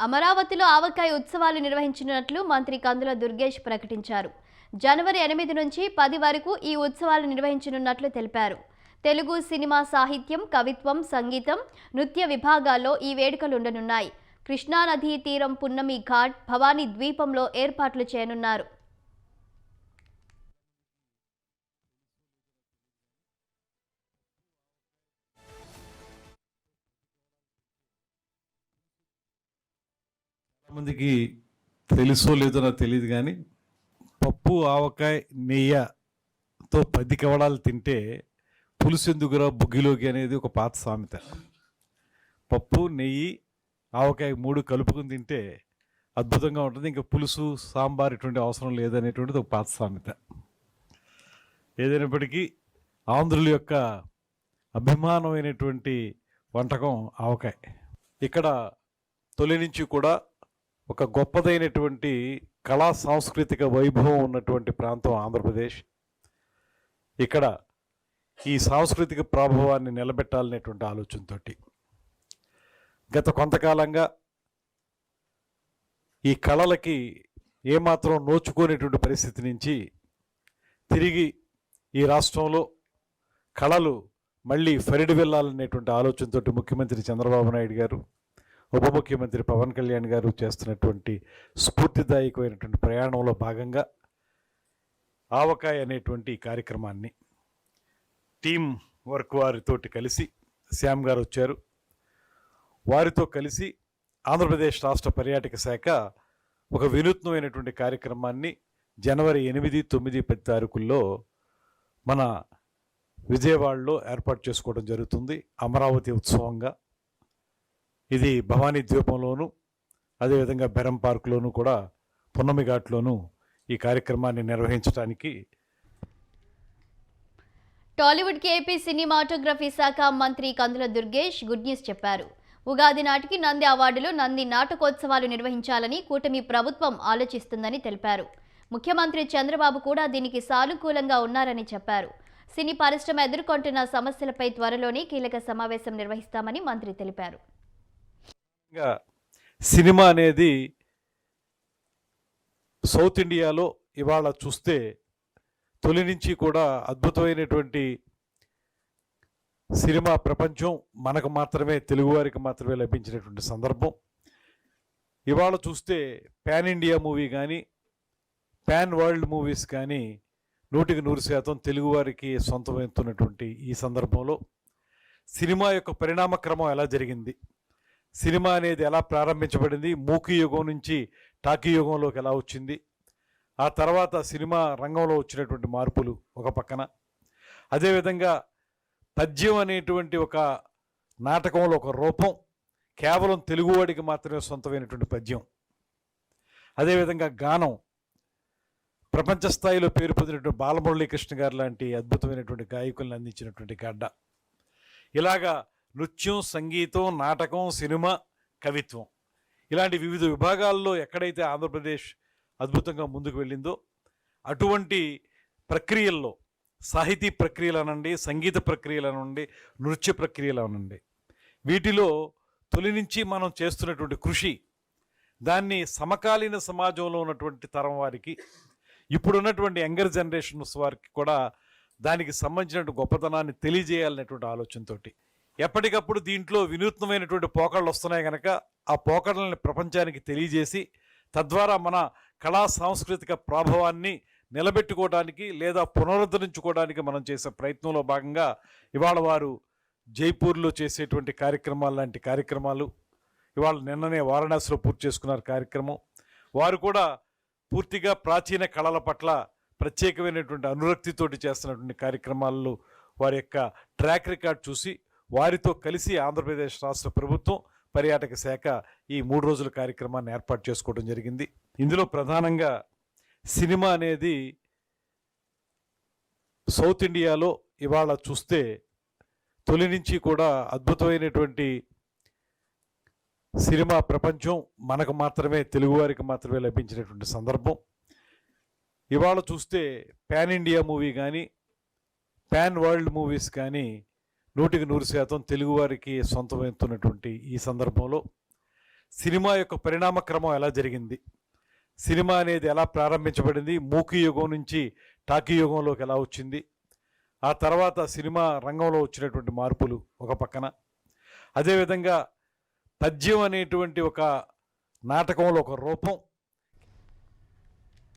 అమరావతిలో ఆవకాయ ఉత్సవాలు నిర్వహించనున్నట్లు మంత్రి కందుల దుర్గేష్ ప్రకటించారు. జనవరి 8 నుంచి 10 వరకు ఈ ఉత్సవాలు నిర్వహించనున్నట్లు తెలిపారు. తెలుగు సినిమా సాహిత్యం, కవిత్వం, సంగీతం, నృత్య విభాగాల్లో ఈ వేడుకలు ఉండనున్నాయి. కృష్ణానదీ తీరం పున్నమి ఘాట్, భవానీ ద్వీపంలో ఏర్పాట్లు చేయనున్నారు. మందికి తెలుసో లేదో నాకు తెలియదు, కానీ పప్పు ఆవకాయ నెయ్యతో 10 కవడాలు తింటే పులుసు ఎందుకురా బుగ్గిలోకి అనేది ఒక పాత సామెత. పప్పు, నెయ్యి, ఆవకాయ 3 కలుపుకుని తింటే అద్భుతంగా ఉంటుంది. ఇంకా పులుసు, సాంబార్ ఇటువంటి అవసరం లేదనేటువంటిది ఒక పాత సామెత. ఏదైనప్పటికీ ఆంధ్రుల యొక్క అభిమానమైనటువంటి వంటకం ఆవకాయ. ఇక్కడ తొలి నుంచి కూడా ఒక గొప్పదైనటువంటి కళా సాంస్కృతిక వైభవం ఉన్నటువంటి ప్రాంతం ఆంధ్రప్రదేశ్. ఇక్కడ ఈ సాంస్కృతిక ప్రభావాన్ని నిలబెట్టాలనేటువంటి ఆలోచనతో గత కొంతకాలంగా ఈ కళలకి ఏమాత్రం నోచుకోనేటువంటి పరిస్థితి నుంచి తిరిగి ఈ రాష్ట్రంలో కళలు మళ్ళీ ఫరిడి వెళ్ళాలనేటువంటి ఆలోచనతో ముఖ్యమంత్రి చంద్రబాబు నాయుడు గారు, ఉప ముఖ్యమంత్రి పవన్ కళ్యాణ్ గారు చేస్తున్నటువంటి స్ఫూర్తిదాయకమైనటువంటి ప్రయాణంలో భాగంగా ఆవకాయ అనేటువంటి కార్యక్రమాన్ని టీం వర్క్ వారితోటి కలిసి శ్యామ్ గారు వచ్చారు. వారితో కలిసి ఆంధ్రప్రదేశ్ రాష్ట్ర పర్యాటక శాఖ ఒక వినూత్నమైనటువంటి కార్యక్రమాన్ని జనవరి 8, 9, 10 తారీఖుల్లో మన విజయవాడలో ఏర్పాటు చేసుకోవడం జరుగుతుంది. అమరావతి ఉత్సవంగా ఇది భవానీ ద్వీపంలోను, అదేవిధంగా బెరం పార్కులోను కూడా, పున్నమి ఘాట్లోను ఈ కార్యక్రమాన్ని నిర్వహించడానికి టాలీవుడ్కి ఏపీ సినిమాటోగ్రఫీ శాఖ మంత్రి కందుల దుర్గేష్ గుడ్ న్యూస్ చెప్పారు. ఉగాది నాటికి నంది అవార్డులో నంది నాటకోత్సవాలు నిర్వహించాలని కూటమి ప్రభుత్వం ఆలోచిస్తుందని తెలిపారు. ముఖ్యమంత్రి చంద్రబాబు కూడా దీనికి సానుకూలంగా ఉన్నారని చెప్పారు. సినీ పరిశ్రమ ఎదుర్కొంటున్న సమస్యలపై త్వరలోనే కీలక సమావేశం నిర్వహిస్తామని మంత్రి తెలిపారు. సినిమా అనేది సౌత్ ఇండియాలో ఇవాళ చూస్తే తొలి నుంచి కూడా అద్భుతమైనటువంటి సినిమా ప్రపంచం మనకు మాత్రమే, తెలుగువారికి మాత్రమే లభించినటువంటి సందర్భం. ఇవాళ చూస్తే పాన్ ఇండియా మూవీ కానీ, పాన్ వరల్డ్ మూవీస్ కానీ 100% తెలుగువారికి సొంతమవుతున్నటువంటి ఈ సందర్భంలో సినిమా యొక్క పరిణామక్రమం ఎలా జరిగింది, సినిమా అనేది ఎలా ప్రారంభించబడింది, మూకీ యుగం నుంచి టాకీ యుగంలోకి ఎలా వచ్చింది, ఆ తర్వాత సినిమా రంగంలో వచ్చినటువంటి మార్పులు ఒక పక్కన, అదేవిధంగా పద్యం అనేటువంటి ఒక నాటకంలో ఒక రూపం కేవలం తెలుగువాడికి మాత్రమే సొంతమైనటువంటి పద్యం, అదేవిధంగా గానం ప్రపంచ స్థాయిలో పేరు పొందినటువంటి బాలమురళీకృష్ణ గారు లాంటి అద్భుతమైనటువంటి గాయకులను అందించినటువంటి గడ్డ. ఇలాగా నృత్యం, సంగీతం, నాటకం, సినిమా, కవిత్వం ఇలాంటి వివిధ విభాగాల్లో ఎక్కడైతే ఆంధ్రప్రదేశ్ అద్భుతంగా ముందుకు వెళ్ళిందో అటువంటి ప్రక్రియల్లో సాహితీ ప్రక్రియలు అనండి, సంగీత ప్రక్రియలు అనండి, నృత్య ప్రక్రియలు అనండి, వీటిలో తొలి నుంచి మనం చేస్తున్నటువంటి కృషి దాన్ని సమకాలీన సమాజంలో ఉన్నటువంటి తరం వారికి, ఇప్పుడున్నటువంటి యంగర్ జనరేషన్స్ వారికి కూడా దానికి సంబంధించినటువంటి గొప్పతనాన్ని తెలియజేయాలనేటువంటి ఆలోచనతోటి ఎప్పటికప్పుడు దీంట్లో వినూత్నమైనటువంటి పోకళ్ళు వస్తున్నాయి కనుక ఆ పోకళ్ళని ప్రపంచానికి తెలియజేసి తద్వారా మన కళా సాంస్కృతిక ప్రభావాన్ని నిలబెట్టుకోవడానికి లేదా పునరుద్ధరించుకోవడానికి మనం చేసే ప్రయత్నంలో భాగంగా ఇవాళ వారు జైపూర్లో చేసేటువంటి కార్యక్రమాలు లాంటి కార్యక్రమాలు, ఇవాళ నిన్ననే వారణాసిలో పూర్తి చేసుకున్నారు కార్యక్రమం. వారు కూడా పూర్తిగా ప్రాచీన కళల పట్ల ప్రత్యేకమైనటువంటి అనురక్తితోటి చేస్తున్నటువంటి కార్యక్రమాల్లో వారి యొక్క ట్రాక్ రికార్డ్ చూసి వారితో కలిసి ఆంధ్రప్రదేశ్ రాష్ట్ర ప్రభుత్వం పర్యాటక శాఖ ఈ 3 రోజుల కార్యక్రమాన్ని ఏర్పాటు చేసుకోవడం జరిగింది. ఇందులో ప్రధానంగా సినిమా అనేది సౌత్ ఇండియాలో ఇవాళ చూస్తే తొలి నుంచి కూడా అద్భుతమైనటువంటి సినిమా ప్రపంచం మనకు మాత్రమే, తెలుగువారికి మాత్రమే లభించినటువంటి సందర్భం. ఇవాళ చూస్తే పాన్ ఇండియా మూవీ కానీ, పాన్ వరల్డ్ మూవీస్ కానీ 100% తెలుగువారికి సొంతమవుతున్నటువంటి ఈ సందర్భంలో సినిమా యొక్క పరిణామక్రమం ఎలా జరిగింది, సినిమా అనేది ఎలా ప్రారంభించబడింది, మూకీ యుగం నుంచి టాకీ యుగంలోకి ఎలా వచ్చింది, ఆ తర్వాత సినిమా రంగంలో వచ్చినటువంటి మార్పులు ఒక పక్కన, అదేవిధంగా పద్యం అనేటువంటి ఒక నాటకంలో ఒక రూపం